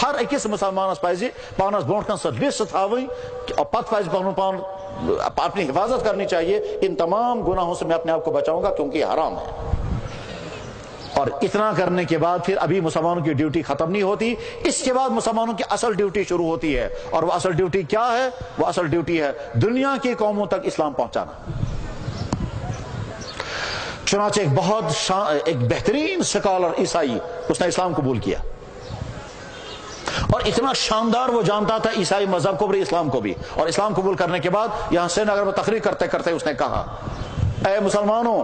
ہر أکِس مسلمانس پزِ پانس برونٛٹھ کن سۄ لسٹ تھاوٕنۍ اور پتہٕ پزِ پنُن پان اپنی حفاظت کرنی چاہیے ان تمام گناہوں سے میں اپنے آپ کو بچاؤں گا کیونکہ یہ حرام ہے. اور اتنا کرنے کے بعد پھر ابھی مسلمانوں کی ڈیوٹی ختم نہیں ہوتی. اس کے بعد مسلمانوں کی اصل ڈیوٹی شروع ہوتی ہے. اور وہ اصل ڈیوٹی کیا ہے؟ وہ اصل ڈیوٹی ہے دنیا کی قوموں تک اسلام پہنچانا. چنانچہ ایک بہترین سکالر عیسائی اس نے اسلام قبول کیا اور اتنا شاندار وہ جانتا تھا عیسائی مذہب کو بھی اسلام کو بھی. اور اسلام قبول کرنے کے بعد یہاں سری نگر میں تقریر کرتے کرتے اس نے کہا اے مسلمانوں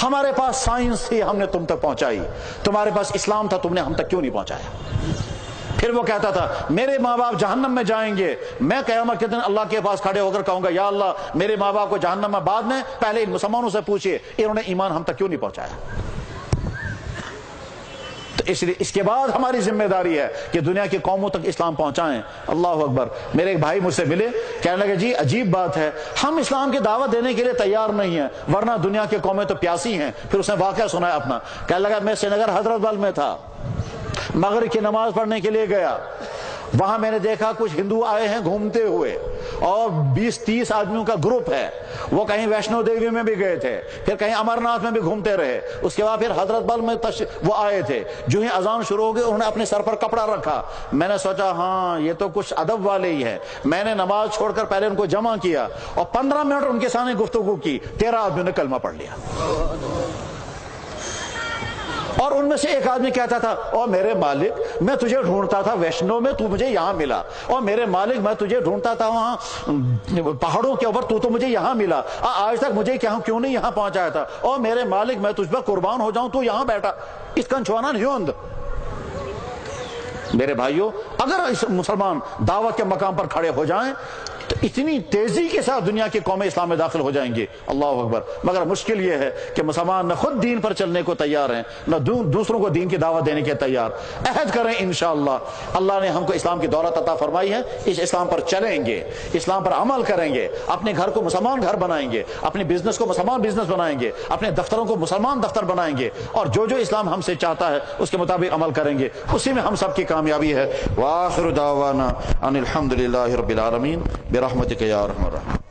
ہمارے پاس سائنس تھی ہم نے تم تک پہنچائی, تمہارے پاس اسلام تھا تم نے ہم تک کیوں نہیں پہنچایا. پھر وہ کہتا تھا میرے ماں باپ جہنم میں جائیں گے, میں قیامت کے دن اللہ کے پاس کھڑے ہو کر کہوں گا یا اللہ میرے ماں باپ کو جہنم میں بعد میں, پہلے ان مسلمانوں سے پوچھئے انہوں نے ایمان ہم تک کیوں نہیں پہنچایا. تو اس لیے اس کے بعد ہماری ذمہ داری ہے کہ دنیا کی قوموں تک اسلام پہنچائیں. اللہ اکبر. میرے ایک بھائی مجھ سے ملے, کہنے لگے جی عجیب بات ہے ہم اسلام کی دعوت دینے کے لیے تیار نہیں ہیں ورنہ دنیا کی قومیں تو پیاسی ہیں. پھر اس نے واقعہ سنایا اپنا, کہنے لگا میں سری نگر حضرت بل میں تھا, مغرب کی نماز پڑھنے کے لیے گیا, وہاں میں نے دیکھا کچھ ہندو آئے ہیں گھومتے ہوئے اور 20-30 آدمیوں کا گروپ ہے. وہ کہیں ویشنو دیوی میں بھی گئے تھے, پھر کہیں امرناتھ میں بھی گھومتے رہے, اس کے بعد پھر حضرت بل میں وہ آئے تھے. جو ہی اذان شروع ہو گئی انہوں نے اپنے سر پر کپڑا رکھا. میں نے سوچا ہاں یہ تو کچھ ادب والے ہی ہیں. میں نے نماز چھوڑ کر پہلے ان کو جمع کیا اور 15 منٹ ان کے سامنے گفتگو کی. 13 آدمیوں نے کلمہ پڑھ لیا. اور ان میں سے ایک آدمی کہتا تھا او میرے مالک میں تجھے ڈھونڈتا تھا ویشنو میں, تو مجھے یہاں ملا. اور میرے مالک میں تجھے ڈھونڈتا تھا وہاں پہاڑوں کے اوپر, تو مجھے یہاں ملا. آج تک مجھے کیوں نہیں یہاں پہنچایا تھا. اور میرے مالک میں تجھ پر قربان ہو جاؤں تو یہاں بیٹھا. اس کنچوانا نہیں ہوند. میرے بھائیوں اگر اس مسلمان دعوت کے مقام پر کھڑے ہو جائیں تو اتنی تیزی کے ساتھ دنیا کی قومیں اسلام میں داخل ہو جائیں گے. اللہ اکبر. مگر مشکل یہ ہے کہ مسلمان نہ خود دین پر چلنے کو تیار ہیں نہ دوسروں کو دین کی دعوت دینے کے تیار. عہد کریں انشاءاللہ اللہ نے ہم کو اسلام کی دولت عطا فرمائی ہے, اس اسلام پر چلیں گے, اسلام پر عمل کریں گے, اپنے گھر کو مسلمان گھر بنائیں گے, اپنے بزنس کو مسلمان بزنس بنائیں گے, اپنے دفتروں کو مسلمان دفتر بنائیں گے, اور جو اسلام ہم سے چاہتا ہے اس کے مطابق عمل کریں گے. اسی میں ہم سب کی کامیابی ہے. وآخر دعوانا ان الحمد للہ رب العالمین برحمتک یا ارحم الراحمین.